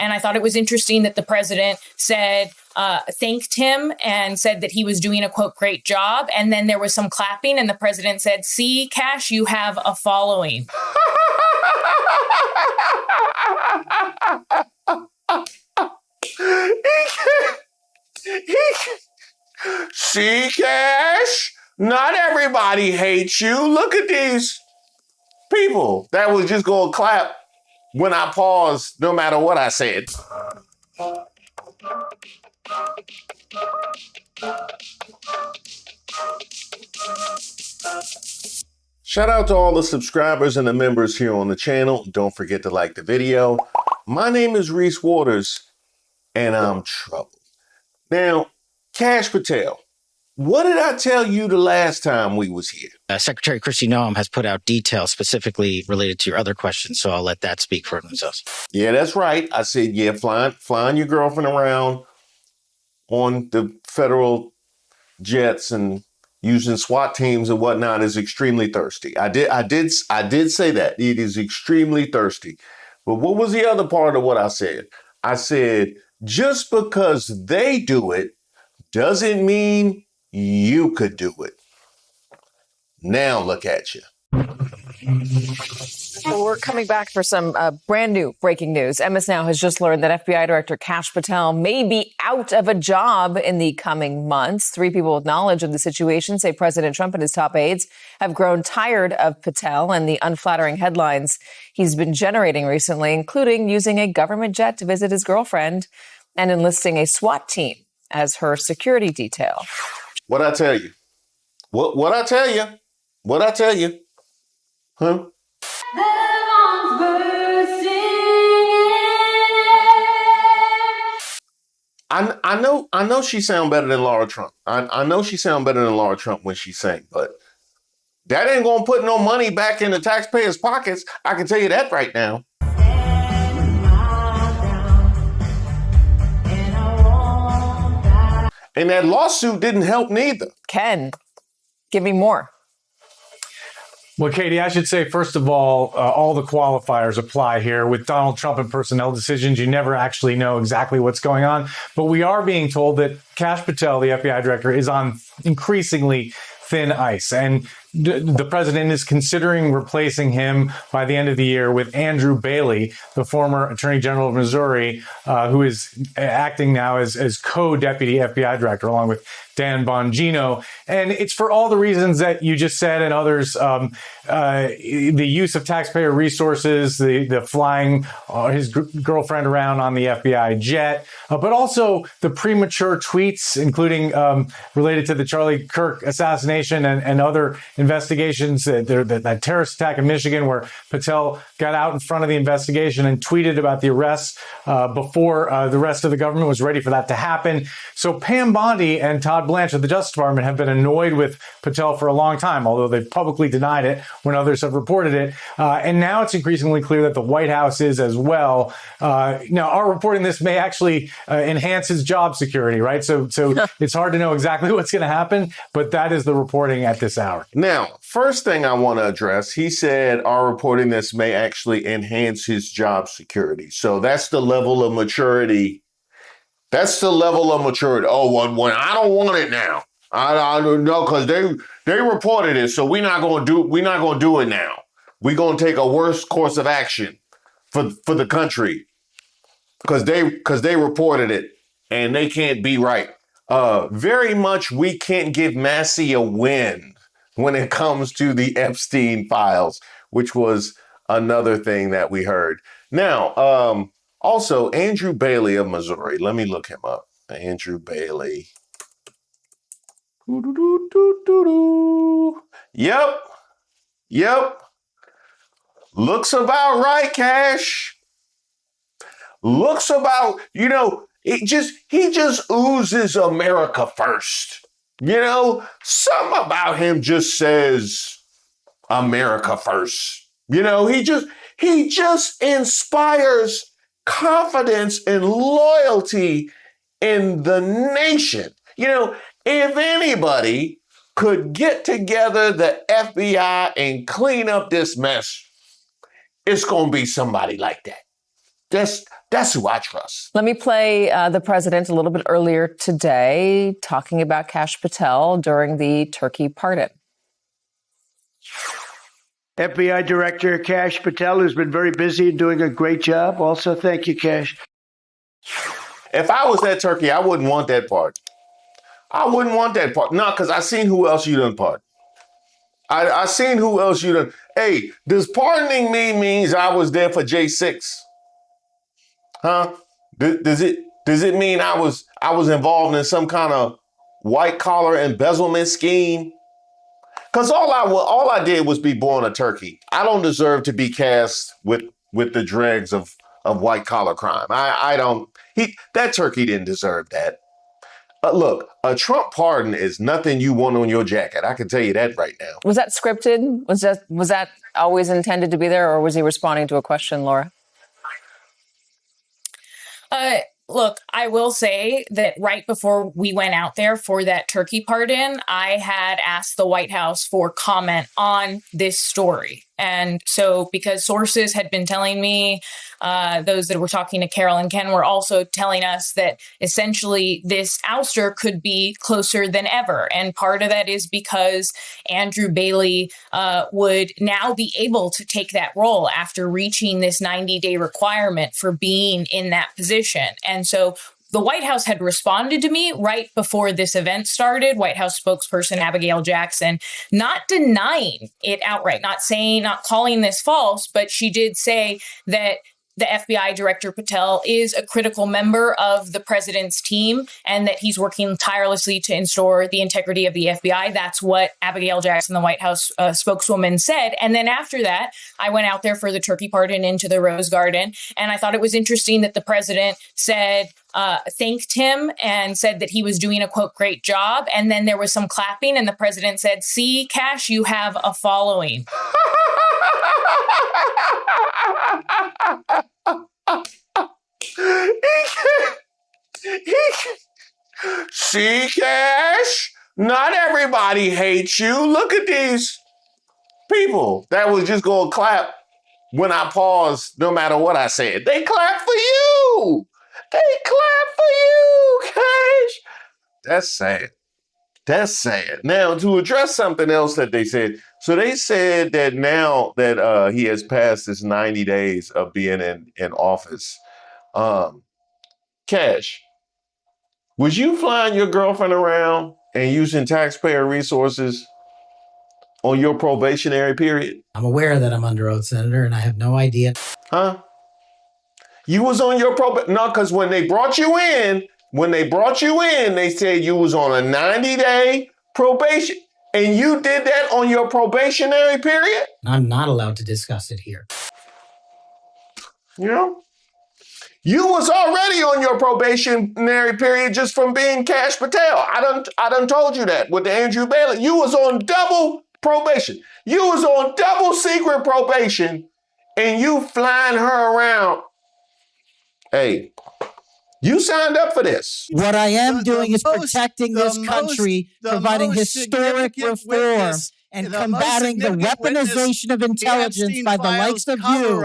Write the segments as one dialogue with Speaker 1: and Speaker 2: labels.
Speaker 1: And I thought it was interesting that the president said, thanked him and said that he was doing a, quote, great job. And then there was some clapping and the president said, see, Kash, you have a following.
Speaker 2: See, Kash, not everybody hates you. Look at these people that was just going to clap when I paused, no matter what I said. Shout out to all the subscribers and the members here on the channel. Don't forget to like the video. My name is Reese Waters, and I'm troubled. Now, Kash Patel, what did I tell you the last time we was here?
Speaker 3: Secretary Kristi Noem has put out details specifically related to your other questions, so I'll let that speak for themselves.
Speaker 2: Yeah, that's right. I said, yeah, flying your girlfriend around on the federal jets and using SWAT teams and whatnot is extremely thirsty. I did say that. It is extremely thirsty. But what was the other part of what I said? I said, just because they do it doesn't mean you could do it. Now look at you.
Speaker 4: Well, we're coming back for some brand new breaking news. MS Now has just learned that FBI Director Kash Patel may be out of a job in the coming months. 3 people with knowledge of the situation say President Trump and his top aides have grown tired of Patel and the unflattering headlines he's been generating recently, including using a government jet to visit his girlfriend and enlisting a SWAT team as her security detail.
Speaker 2: What'd I tell you? What'd I tell you? What'd I tell you? Huh? I know she sound better than Laura Trump. I know she sound better than Laura Trump when she sang, but that ain't gonna put no money back in the taxpayers' pockets. I can tell you that right now. And that lawsuit didn't help neither.
Speaker 4: Ken, give me more.
Speaker 5: Well, Katie, I should say, first of all the qualifiers apply here. With Donald Trump and personnel decisions, you never actually know exactly what's going on. But we are being told that Kash Patel, the FBI director, is on increasingly thin ice. And the president is considering replacing him by the end of the year with Andrew Bailey, the former Attorney General of Missouri, who is acting now as co-deputy FBI director, along with Dan Bongino. And it's for all the reasons that you just said and others, the use of taxpayer resources, the flying his girlfriend around on the FBI jet, but also the premature tweets, including related to the Charlie Kirk assassination and other investigations, that terrorist attack in Michigan where Patel got out in front of the investigation and tweeted about the arrests before the rest of the government was ready for that to happen. So Pam Bondi and Todd Blanche of the Justice Department have been annoyed with Patel for a long time, although they've publicly denied it when others have reported it. And now it's increasingly clear that the White House is as well. Now, our reporting this may actually enhance his job security, right? So it's hard to know exactly what's going to happen, but that is the reporting at this hour.
Speaker 2: Now, first thing I want to address, he said our reporting this may actually enhance his job security. So that's the level of maturity. That's the level of maturity. Oh, when I don't want it now. I don't know, because they reported it, so we're not gonna do it now. We're gonna take a worse course of action for the country because they reported it and they can't be right. Very much we can't give Massey a win when it comes to the Epstein files, which was another thing that we heard. Now, also Andrew Bailey of Missouri. Let me look him up. Andrew Bailey. Yep. Looks about right, Kash. Looks about, he just oozes America first. Something about him just says America first. He just inspires confidence and loyalty in the nation. If anybody could get together the FBI and clean up this mess, it's going to be somebody like that. That's who I trust.
Speaker 4: Let me play the president a little bit earlier today talking about Kash Patel during the turkey pardon.
Speaker 6: FBI Director Kash Patel has been very busy and doing a great job. Also, thank you, Kash.
Speaker 2: If I was that turkey, I wouldn't want that part. I wouldn't want that part. No, because I seen who else you done pardon. I seen who else you done. Hey, does pardoning me means I was there for J6? Huh? Does it mean I was involved in some kind of white collar embezzlement scheme? Because all I did was be born a turkey. I don't deserve to be cast with the dregs of white collar crime. I don't. That turkey didn't deserve that. Look, a Trump pardon is nothing you want on your jacket. I can tell you that right now.
Speaker 4: Was that scripted? Was that always intended to be there, or was he responding to a question, Laura?
Speaker 1: Look, I will say that right before we went out there for that turkey pardon, I had asked the White House for comment on this story. And so because sources had been telling me, those that were talking to Carol and Ken were also telling us that essentially this ouster could be closer than ever. And part of that is because Andrew Bailey would now be able to take that role after reaching this 90-day requirement for being in that position. And so the White House had responded to me right before this event started. White House spokesperson Abigail Jackson, not denying it outright, not calling this false, but she did say that the FBI Director Patel is a critical member of the president's team and that he's working tirelessly to ensure the integrity of the FBI. That's what Abigail Jackson, the White House spokeswoman, said. And then after that, I went out there for the turkey pardon into the Rose Garden. And I thought it was interesting that the president said, thanked him and said that he was doing a, quote, great job. And then there was some clapping and the president said, see, Kash, you have a following.
Speaker 2: See, Kash, not everybody hates you. Look at these people that was just going to clap when I paused, no matter what I said. They clap for you. They clap for you, Kash. That's sad. That's sad. Now, to address something else that they said, so they said that now that he has passed his 90 days of being in office, Kash, was you flying your girlfriend around and using taxpayer resources on your probationary period?
Speaker 7: I'm aware that I'm under oath, Senator, and I have no idea.
Speaker 2: Huh? You was on your no, because when they brought you in, they said you was on a 90-day probation, and you did that on your probationary period?
Speaker 7: I'm not allowed to discuss it here.
Speaker 2: You know? You was already on your probationary period just from being Kash Patel. I done told you that with the Andrew Bailey. You was on double probation. You was on double secret probation, and you flying her around. Hey, you signed up for this.
Speaker 8: What I am doing is protecting this country, providing historic reform, and combating the weaponization of intelligence by the likes of you.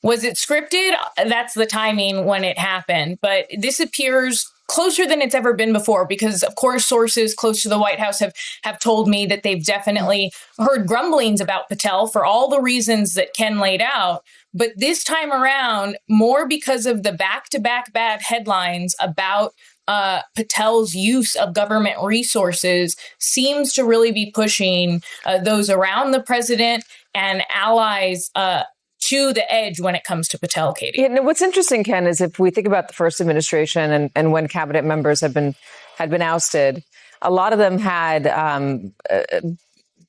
Speaker 1: Was it scripted? That's the timing when it happened. But this appears closer than it's ever been before because, of course, sources close to the White House have told me that they've definitely heard grumblings about Patel for all the reasons that Ken laid out. But this time around, more because of the back-to-back bad headlines about Patel's use of government resources seems to really be pushing those around the president and allies to the edge when it comes to Patel, Katie.
Speaker 4: Yeah, what's interesting, Ken, is if we think about the first administration and when cabinet members had been ousted, a lot of them had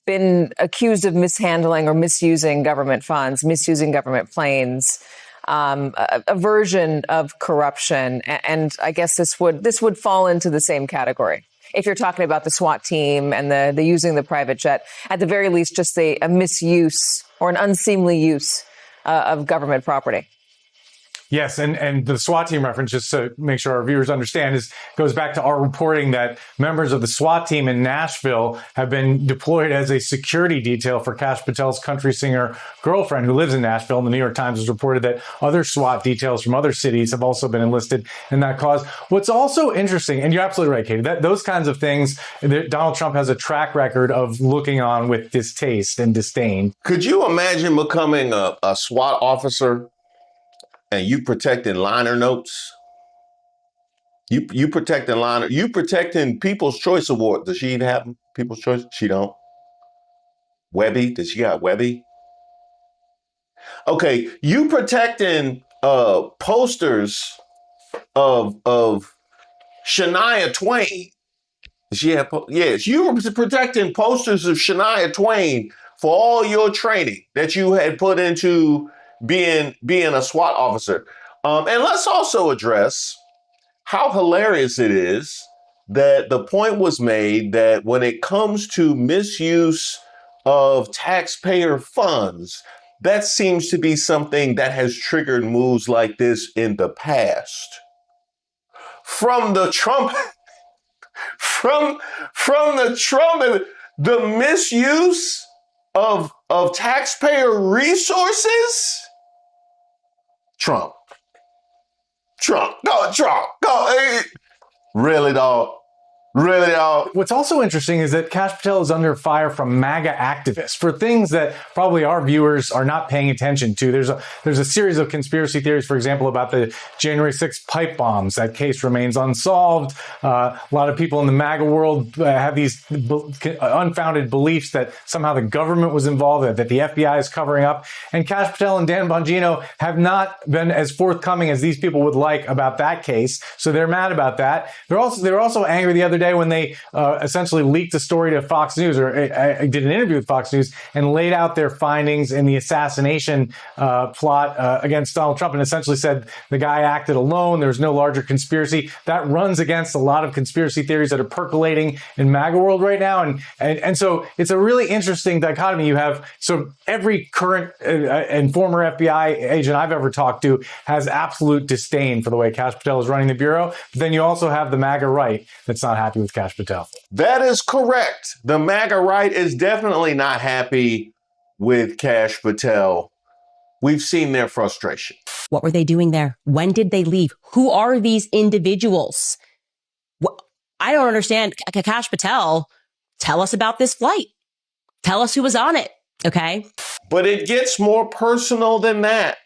Speaker 4: been accused of mishandling or misusing government funds, misusing government planes, a version of corruption. And I guess this would fall into the same category. If you're talking about the SWAT team and the using the private jet, at the very least, just a misuse or an unseemly use of government property.
Speaker 5: Yes, and the SWAT team reference, just to make sure our viewers understand, goes back to our reporting that members of the SWAT team in Nashville have been deployed as a security detail for Kash Patel's country singer girlfriend who lives in Nashville. And the New York Times has reported that other SWAT details from other cities have also been enlisted in that cause. What's also interesting, and you're absolutely right, Katie, that those kinds of things, Donald Trump has a track record of looking on with distaste and disdain.
Speaker 2: Could you imagine becoming a SWAT officer and you protecting liner notes? You protecting People's Choice Award. Does she even have them? People's Choice? She don't. Webby? Does she got Webby? Okay, you protecting posters of Shania Twain. Does she have? Yes, you were protecting posters of Shania Twain for all your training that you had put into being a SWAT officer. And let's also address how hilarious it is that the point was made that when it comes to misuse of taxpayer funds, that seems to be something that has triggered moves like this in the past. From the Trump, the misuse of taxpayer resources. Trump. Really, dog? Really, dog?
Speaker 5: What's also interesting is that Kash Patel is under fire from MAGA activists for things that probably our viewers are not paying attention to. There's a series of conspiracy theories, for example, about the January 6th pipe bombs. That case remains unsolved. A lot of people in the MAGA world have these unfounded beliefs that somehow the government was involved, that the FBI is covering up. And Kash Patel and Dan Bongino have not been as forthcoming as these people would like about that case. So they're mad about that. They were also angry the other day when they essentially leaked a story to Fox News, or did an interview with Fox News, and laid out their findings in the assassination plot against Donald Trump, and essentially said the guy acted alone. There's no larger conspiracy. That runs against a lot of conspiracy theories that are percolating in MAGA world right now. And so it's a really interesting dichotomy. You have, so every current and former FBI agent I've ever talked to has absolute disdain for the way Kash Patel is running the Bureau. But then you also have the MAGA right that's not happy with Kash Patel.
Speaker 2: That is correct. The MAGA right is definitely not happy with Kash Patel. We've seen their frustration.
Speaker 9: What were they doing there? When did they leave? Who are these individuals? I don't understand. Kash Patel, tell us about this flight. Tell us who was on it, okay?
Speaker 2: But it gets more personal than that.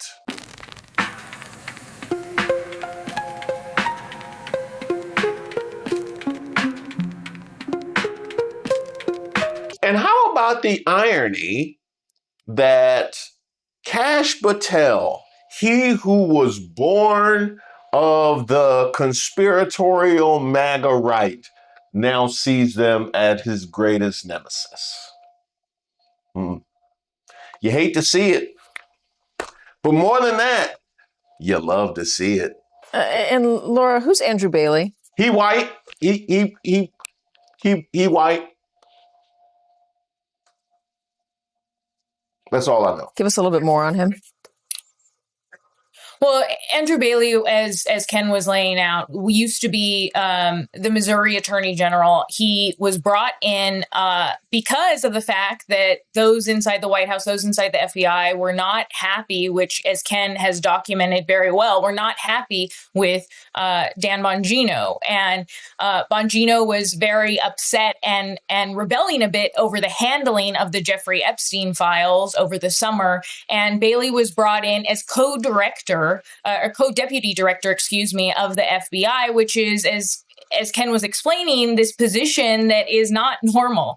Speaker 2: And how about the irony that Kash Patel, he who was born of the conspiratorial MAGA right, now sees them as his greatest nemesis? You hate to see it, but more than that, you love to see it.
Speaker 4: And Laura, who's Andrew Bailey?
Speaker 2: He white. He white. That's all I know.
Speaker 4: Give us a little bit more on him.
Speaker 1: Well, Andrew Bailey, as Ken was laying out, used to be the Missouri Attorney General. He was brought in because of the fact that those inside the White House, those inside the FBI were not happy, which, as Ken has documented very well, were not happy with Dan Bongino. And Bongino was very upset and rebelling a bit over the handling of the Jeffrey Epstein files over the summer. And Bailey was brought in as co-director, or co-deputy director, of the FBI, which is, as Ken was explaining, this position that is not normal.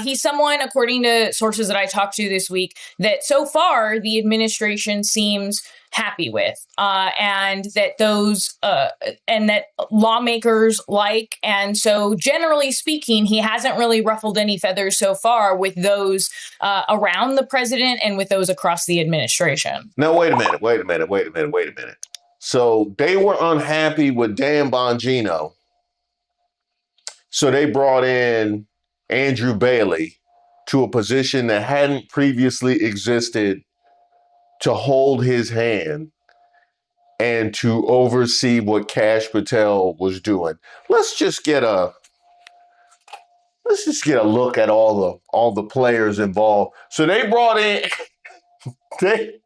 Speaker 1: He's someone, according to sources that I talked to this week, that so far the administration seems happy with, and that lawmakers like. And so, generally speaking, he hasn't really ruffled any feathers so far with those around the president and with those across the administration.
Speaker 2: Now, wait a minute. So they were unhappy with Dan Bongino. So they brought in Andrew Bailey to a position that hadn't previously existed to hold his hand and to oversee what Kash Patel was doing. Let's just get a look at all the players involved. So they brought in they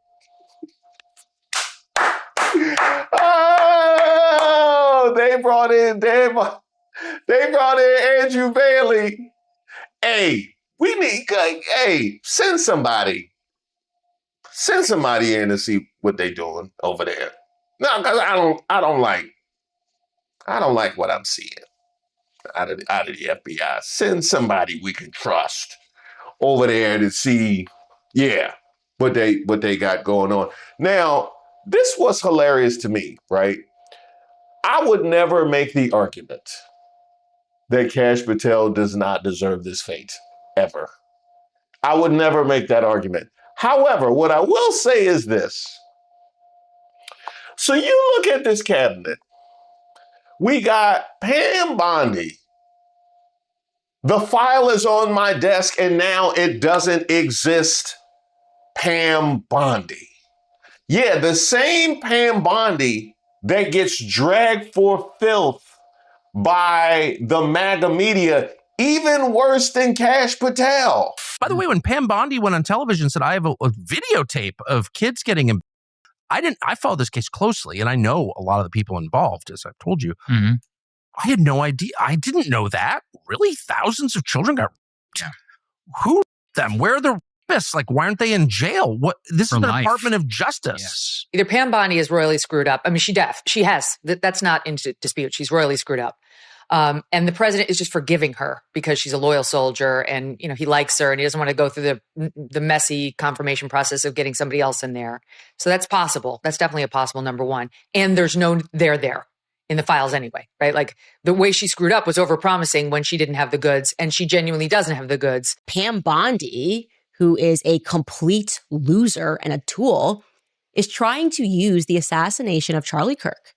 Speaker 2: brought in Andrew Bailey. Hey, send somebody in to see what they doing over there. No, because I don't like what I'm seeing out of the FBI. Send somebody we can trust over there to see, what they got going on. Now, this was hilarious to me, right? I would never make the argument that Kash Patel does not deserve this fate, ever. I would never make that argument. However, what I will say is this. So you look at this cabinet. We got Pam Bondi. The file is on my desk and now it doesn't exist. Pam Bondi. Yeah, the same Pam Bondi that gets dragged for filth by the MAGA media, even worse than Kash Patel.
Speaker 10: By the way, when Pam Bondi went on television and said, I have a videotape of kids getting I followed this case closely, and I know a lot of the people involved, as I've told you. Mm-hmm. I had no idea. I didn't know that. Really? Thousands of children got raped? Yeah. Who them? Where are the rapists? Like, why aren't they in jail? What? This is the Department of Justice. Yes.
Speaker 11: Either Pam Bondi is royally screwed up. I mean, she has. That's not in dispute. She's royally screwed up. And the president is just forgiving her because she's a loyal soldier and, he likes her and he doesn't want to go through the messy confirmation process of getting somebody else in there. So that's possible. That's definitely a possible number one. And there's no there in the files anyway, right? Like the way she screwed up was overpromising when she didn't have the goods and she genuinely doesn't have the goods.
Speaker 9: Pam Bondi, who is a complete loser and a tool, is trying to use the assassination of Charlie Kirk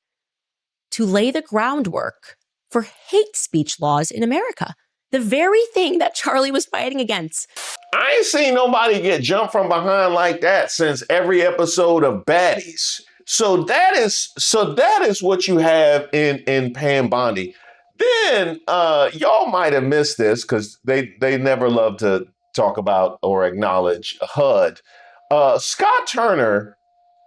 Speaker 9: to lay the groundwork for hate speech laws in America. The very thing that Charlie was fighting against.
Speaker 2: I ain't seen nobody get jumped from behind like that since every episode of Baddies. So that is what you have in Pam Bondi. Then y'all might have missed this because they never love to talk about or acknowledge HUD. Scott Turner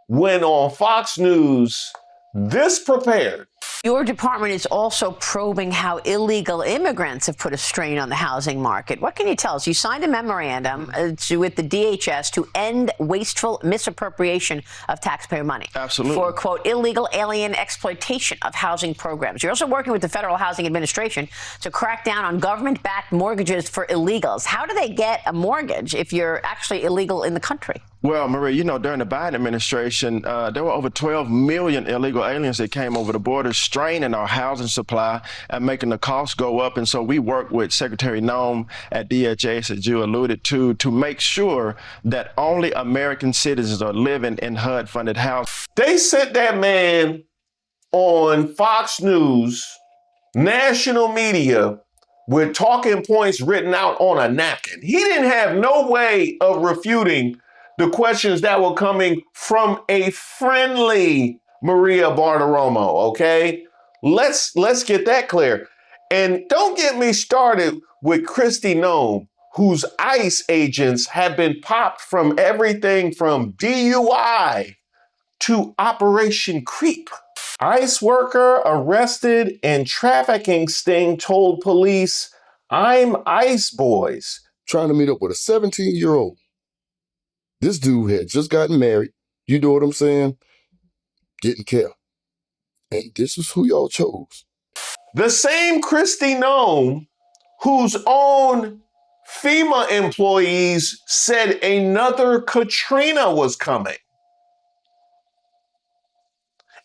Speaker 2: went on Fox News this prepared.
Speaker 12: Your department is also probing how illegal immigrants have put a strain on the housing market. What can you tell us? You signed a memorandum with the DHS to end wasteful misappropriation of taxpayer money.
Speaker 13: Absolutely.
Speaker 12: For, quote, illegal alien exploitation of housing programs. You're also working with the Federal Housing Administration to crack down on government-backed mortgages for illegals. How do they get a mortgage if you're actually illegal in the country?
Speaker 13: Well, Maria, during the Biden administration, there were over 12 million illegal aliens that came over the border, straining our housing supply and making the costs go up. And so we work with Secretary Noem at DHS, as you alluded to make sure that only American citizens are living in HUD-funded houses.
Speaker 2: They sent that man on Fox News, national media, with talking points written out on a napkin. He didn't have no way of refuting the questions that were coming from a friendly Maria Bartiromo, okay? Let's get that clear. And don't get me started with Kristi Noem, whose ICE agents have been popped from everything from DUI to Operation Creep. ICE worker arrested in trafficking sting told police, "I'm ICE boys."
Speaker 14: Trying to meet up with a 17-year-old. This dude had just gotten married. You know what I'm saying? Getting kept. And this is who y'all chose.
Speaker 2: The same Kristi Noem, whose own FEMA employees said another Katrina was coming.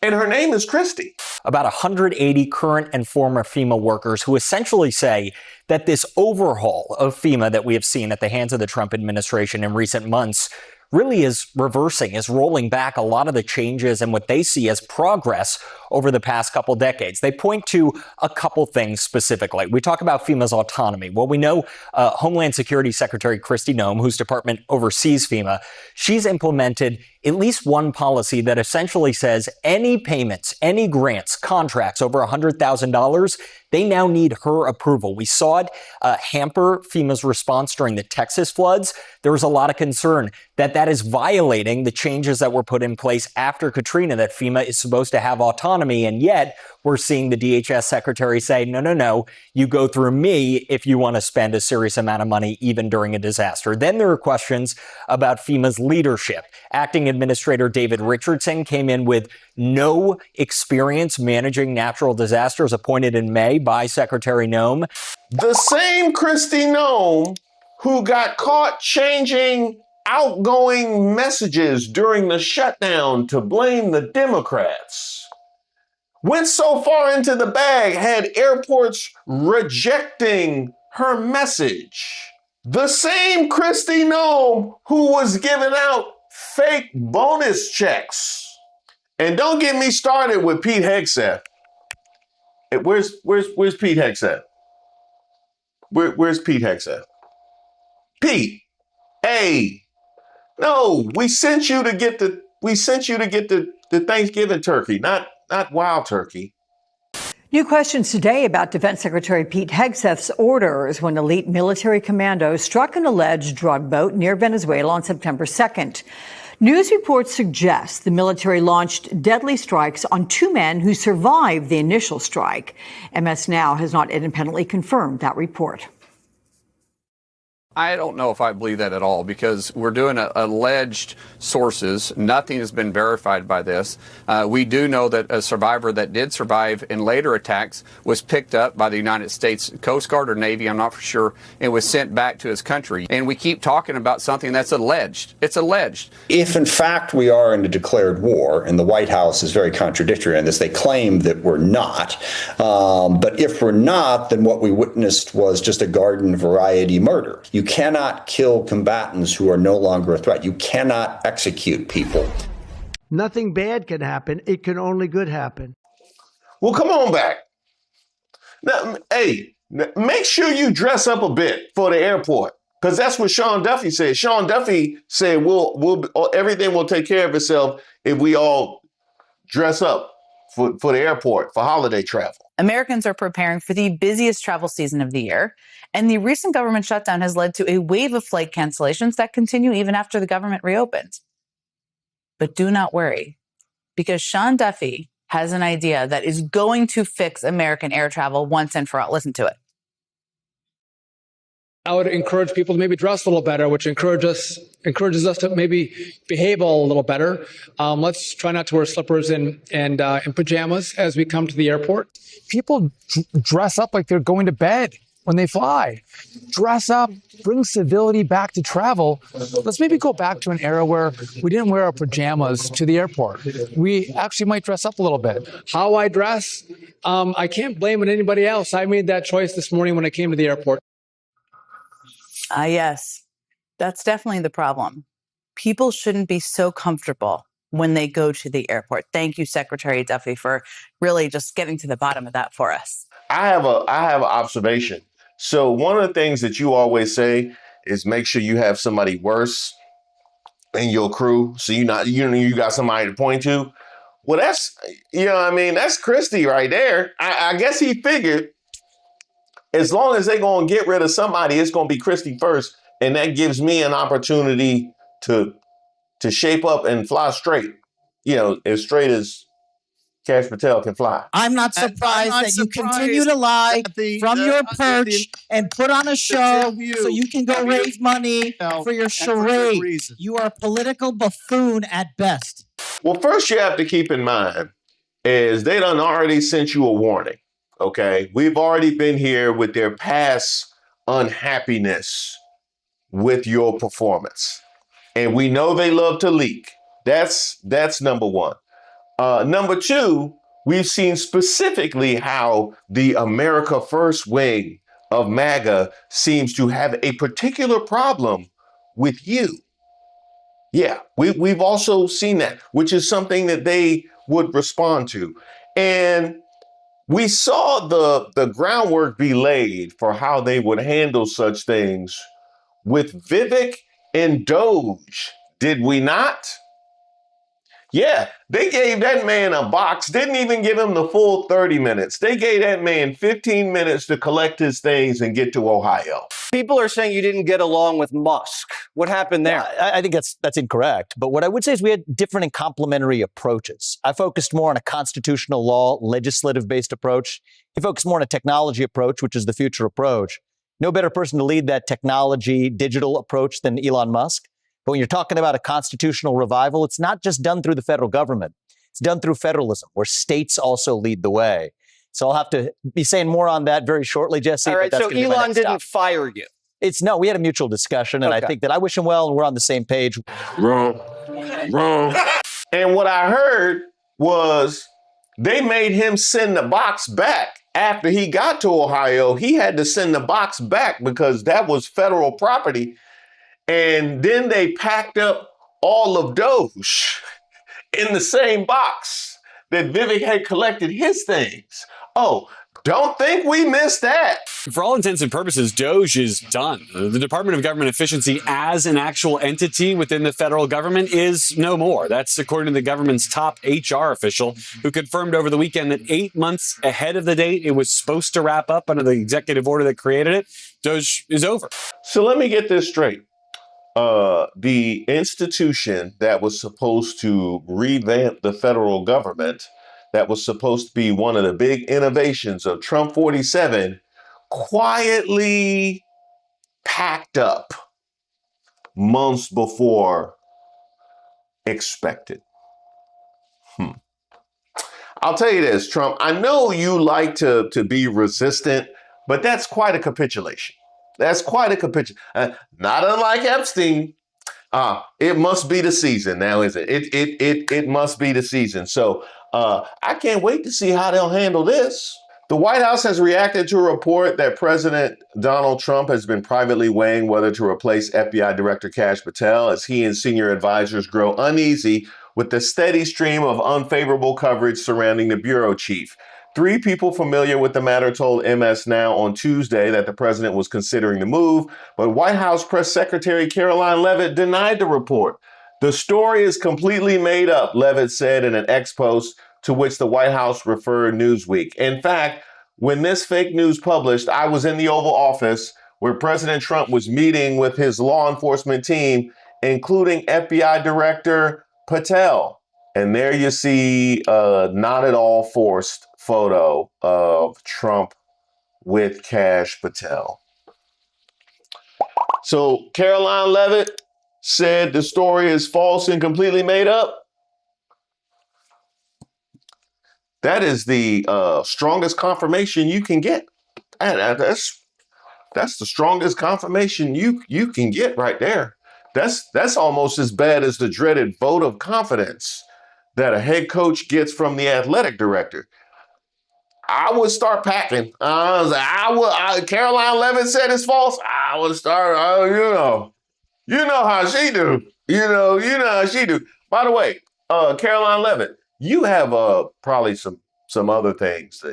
Speaker 2: And her name is Kristi.
Speaker 15: About 180 current and former FEMA workers who essentially say that this overhaul of FEMA that we have seen at the hands of the Trump administration in recent months really is rolling back a lot of the changes and what they see as progress over the past couple decades. They point to a couple things specifically. We talk about FEMA's autonomy. Well, we know Homeland Security Secretary Kristi Noem, whose department oversees FEMA, she's implemented at least one policy that essentially says any payments, any grants, contracts over $100,000, they now need her approval. We saw it hamper FEMA's response during the Texas floods. There was a lot of concern that that is violating the changes that were put in place after Katrina, that FEMA is supposed to have autonomy. And yet we're seeing the DHS secretary say, no, you go through me if you want to spend a serious amount of money, even during a disaster. Then there are questions about FEMA's leadership. Acting Administrator David Richardson came in with no experience managing natural disasters, appointed in May by Secretary Noem.
Speaker 2: The same Kristi Noem who got caught changing outgoing messages during the shutdown to blame the Democrats went so far into the bag, had airports rejecting her message. The same Kristi Noem who was giving out fake bonus checks. And don't get me started with Pete Hegseth. Where's Pete Hegseth? Where's Pete Hegseth? Pete, hey, no, we sent you to get the Thanksgiving turkey, not wild turkey.
Speaker 16: New questions today about Defense Secretary Pete Hegseth's orders when elite military commandos struck an alleged drug boat near Venezuela on September 2nd. News reports suggest the military launched deadly strikes on two men who survived the initial strike. MS Now has not independently confirmed that report.
Speaker 17: I don't know if I believe that at all, because we're doing alleged sources. Nothing has been verified by this. We do know that a survivor that did survive in later attacks was picked up by the United States Coast Guard or Navy, I'm not for sure, and was sent back to his country. And we keep talking about something that's alleged. It's alleged.
Speaker 18: If, in fact, we are in a declared war, and the White House is very contradictory on this, they claim that we're not. But if we're not, then what we witnessed was just a garden variety murder. You cannot kill combatants who are no longer a threat. You cannot execute people.
Speaker 6: Nothing bad can happen. It can only good happen.
Speaker 2: Well, come on back. Now, hey, make sure you dress up a bit for the airport, because that's what Sean Duffy said. Sean Duffy said everything will take care of itself if we all dress up for the airport for holiday travel.
Speaker 19: Americans are preparing for the busiest travel season of the year, and the recent government shutdown has led to a wave of flight cancellations that continue even after the government reopens. But do not worry, because Sean Duffy has an idea that is going to fix American air travel once and for all. Listen to it.
Speaker 20: I would encourage people to maybe dress a little better, which encourages us to maybe behave a little better. Let's try not to wear slippers and pajamas as we come to the airport.
Speaker 5: People dress up like they're going to bed when they fly. Dress up, bring civility back to travel. Let's maybe go back to an era where we didn't wear our pajamas to the airport. We actually might dress up a little bit.
Speaker 20: How I dress, I can't blame it on anybody else. I made that choice this morning when I came to the airport.
Speaker 19: Yes, that's definitely the problem. People shouldn't be so comfortable when they go to the airport. Thank you, Secretary Duffy, for really just getting to the bottom of that for us.
Speaker 2: I have an observation. So one of the things that you always say is make sure you have somebody worse in your crew, so you got somebody to point to. Well, that's that's Kristi right there. I guess he figured, as long as they're going to get rid of somebody, it's going to be Kristi first. And that gives me an opportunity to shape up and fly straight, as straight as Kash Patel can fly.
Speaker 8: I'm not surprised that you continue to lie from your perch and put on a show so you can go raise money for your charade. You are a political buffoon at best.
Speaker 2: Well, first you have to keep in mind is they done already sent you a warning. Okay, we've already been here with their past unhappiness with your performance. And we know they love to leak. That's number one. Number two, we've seen specifically how the America First wing of MAGA seems to have a particular problem with you. Yeah, we've also seen that, which is something that they would respond to. And we saw the groundwork be laid for how they would handle such things with Vivek and DOGE, did we not? Yeah, they gave that man a box, didn't even give him the full 30 minutes. They gave that man 15 minutes to collect his things and get to Ohio.
Speaker 21: People are saying you didn't get along with Musk. What happened there?
Speaker 22: I think that's incorrect. But what I would say is we had different and complementary approaches. I focused more on a constitutional law, legislative-based approach. He focused more on a technology approach, which is the future approach. No better person to lead that technology, digital approach than Elon Musk. But when you're talking about a constitutional revival, it's not just done through the federal government. It's done through federalism, where states also lead the way. So I'll have to be saying more on that very shortly, Jesse.
Speaker 21: All right, so Elon didn't fire you.
Speaker 22: We had a mutual discussion, and I think that I wish him well, and we're on the same page.
Speaker 2: Wrong. And what I heard was they made him send the box back. After he got to Ohio, he had to send the box back because that was federal property. And then they packed up all of DOGE in the same box that Vivek had collected his things. Oh, don't think we missed that.
Speaker 23: For all intents and purposes, DOGE is done. The Department of Government Efficiency as an actual entity within the federal government is no more. That's according to the government's top HR official, who confirmed over the weekend that 8 months ahead of the date it was supposed to wrap up under the executive order that created it, DOGE is over.
Speaker 2: So let me get this straight. The institution that was supposed to revamp the federal government, that was supposed to be one of the big innovations of Trump 47, quietly packed up months before expected. I'll tell you this, Trump, I know you like to be resistant, but that's quite a capitulation. That's quite a capitulation. Not unlike Epstein. It must be the season now, is it? It must be the season. So I can't wait to see how they'll handle this. The White House has reacted to a report that President Donald Trump has been privately weighing whether to replace FBI Director Kash Patel as he and senior advisors grow uneasy with the steady stream of unfavorable coverage surrounding the bureau chief. 3 people familiar with the matter told MS Now on Tuesday that the president was considering the move, but White House Press Secretary Karoline Leavitt denied the report. The story is completely made up, Leavitt said in an X post to which the White House referred Newsweek. In fact, when this fake news published, I was in the Oval Office where President Trump was meeting with his law enforcement team, including FBI Director Patel. And there you see a not at all forced photo of Trump with Kash Patel. So Karoline Leavitt said the story is false and completely made up. That is the strongest confirmation you can get. That's the strongest confirmation you can get right there. That's almost as bad as the dreaded vote of confidence that a head coach gets from the athletic director. I would start packing. Karoline Leavitt said it's false. I would start, you know how she do. You know how she do. By the way, Karoline Leavitt, you have probably some other things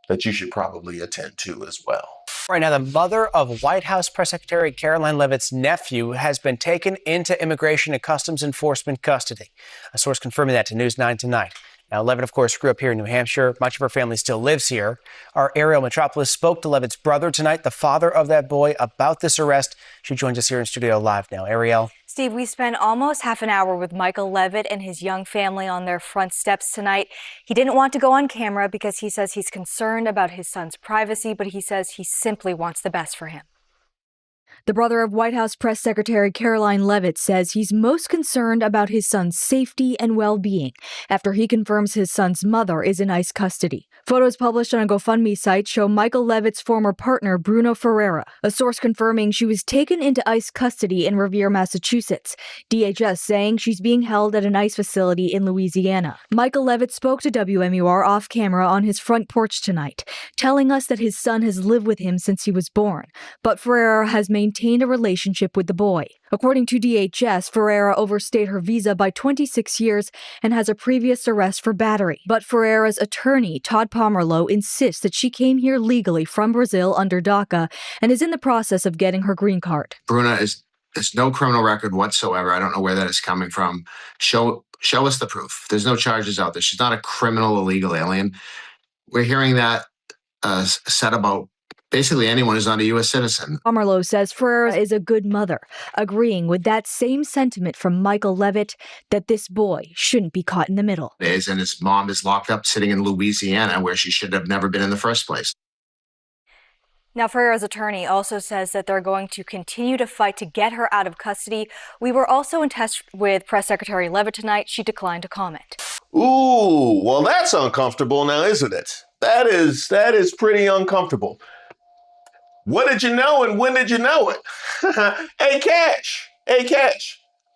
Speaker 2: that you should probably attend to as well.
Speaker 24: Right now, the mother of White House Press Secretary Karoline Leavitt's nephew has been taken into Immigration and Customs Enforcement custody. A source confirming that to News 9 tonight. Now, Leavitt, of course, grew up here in New Hampshire. Much of her family still lives here. Our Ariel Metropolis spoke to Leavitt's brother tonight, the father of that boy, about this arrest. She joins us here in studio live now. Ariel.
Speaker 25: Steve, we spent almost half an hour with Michael Leavitt and his young family on their front steps tonight. He didn't want to go on camera because he says he's concerned about his son's privacy, but he says he simply wants the best for him.
Speaker 26: The brother of White House Press Secretary Karoline Leavitt says he's most concerned about his son's safety and well-being after he confirms his son's mother is in ICE custody. Photos published on a GoFundMe site show Michael Leavitt's former partner, Bruno Ferreira, a source confirming she was taken into ICE custody in Revere, Massachusetts. DHS saying she's being held at an ICE facility in Louisiana. Michael Leavitt spoke to WMUR off camera on his front porch tonight, telling us that his son has lived with him since he was born, but Ferreira has maintained maintained a relationship with the boy. According to DHS, Ferreira overstayed her visa by 26 years and has a previous arrest for battery. But Ferreira's attorney, Todd Pomerleau, insists that she came here legally from Brazil under DACA and is in the process of getting her green card.
Speaker 1: Bruna has no criminal record whatsoever. I don't know where that is coming from. Show us the proof. There's no charges out there. She's not a criminal illegal alien. We're hearing that said about basically anyone who's not a U.S. citizen.
Speaker 26: Pomerleau says Ferreira is a good mother, agreeing with that same sentiment from Michael Leavitt that this boy shouldn't be caught in the middle.
Speaker 1: And his mom is locked up sitting in Louisiana where she should have never been in the first place.
Speaker 25: Now, Ferreira's attorney also says that they're going to continue to fight to get her out of custody. We were also in touch with Press Secretary Leavitt tonight. She declined to comment.
Speaker 2: Ooh, well, that's uncomfortable now, isn't it? That is pretty uncomfortable. What did you know and when did you know it? Hey, Kash,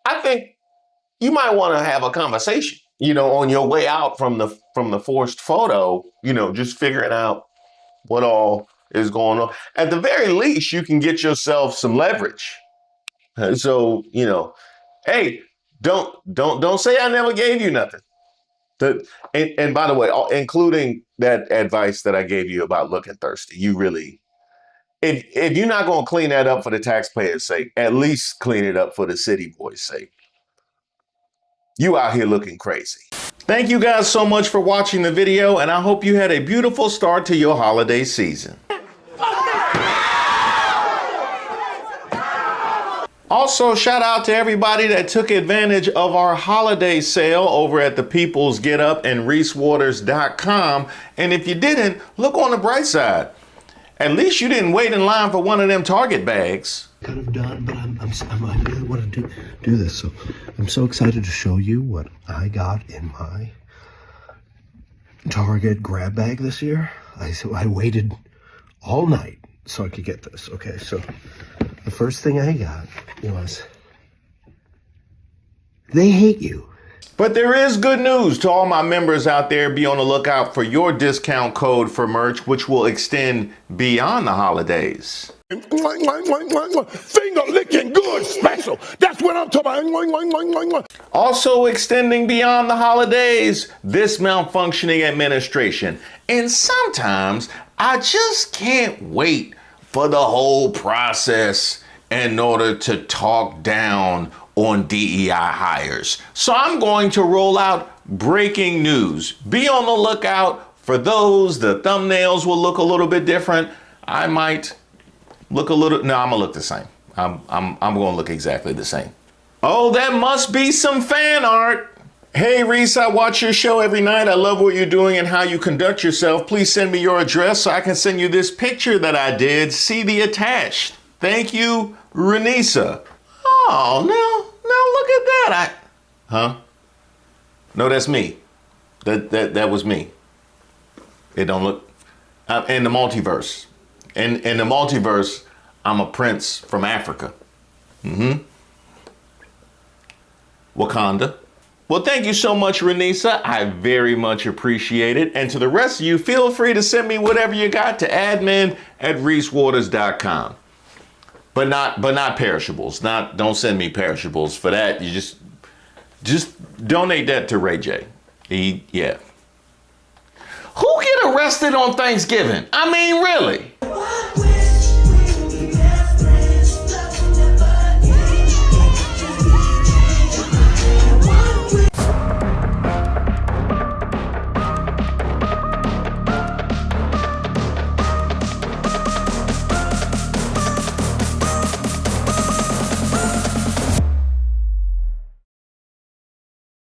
Speaker 2: I think you might want to have a conversation, on your way out from the forced photo, just figuring out what all is going on. At the very least, you can get yourself some leverage. So, hey, don't say I never gave you nothing. And by the way, including that advice that I gave you about looking thirsty, you really, if you're not going to clean that up for the taxpayers' sake, at least clean it up for the city boys' sake. You out here looking crazy. Thank you guys so much for watching the video, and I hope you had a beautiful start to your holiday season. Also, shout out to everybody that took advantage of our holiday sale over at the People's Get Up and ReeseWaters.com. And if you didn't, look on the bright side. At least you didn't wait in line for one of them Target bags.
Speaker 3: Kind of done, but I really want to do this. So I'm so excited to show you what I got in my Target grab bag this year. I waited all night so I could get this. Okay, so the first thing I got was, they hate you.
Speaker 2: But there is good news to all my members out there. Be on the lookout for your discount code for merch, which will extend beyond the holidays.
Speaker 4: Finger licking good special. That's what I'm talking about.
Speaker 2: Also extending beyond the holidays, this malfunctioning administration. And sometimes I just can't wait for the whole process in order to talk down on DEI hires. So I'm going to roll out breaking news. Be on the lookout for those. The thumbnails will look a little bit different. I might look a little, no, I'm gonna look the same. I'm gonna look exactly the same. Oh, that must be some fan art. Hey, Reese, I watch your show every night. I love what you're doing and how you conduct yourself. Please send me your address so I can send you this picture that I did. See the attached. Thank you, Renisa. Oh, now look at that. No, that's me. That was me. It don't look, in the multiverse. In the multiverse, I'm a prince from Africa. Wakanda. Well, thank you so much, Renisa. I very much appreciate it. And to the rest of you, feel free to send me whatever you got to admin@reesewaters.com. But not perishables. Don't send me perishables. For that, you just donate that to Ray J. Yeah. Who get arrested on Thanksgiving? I mean, really?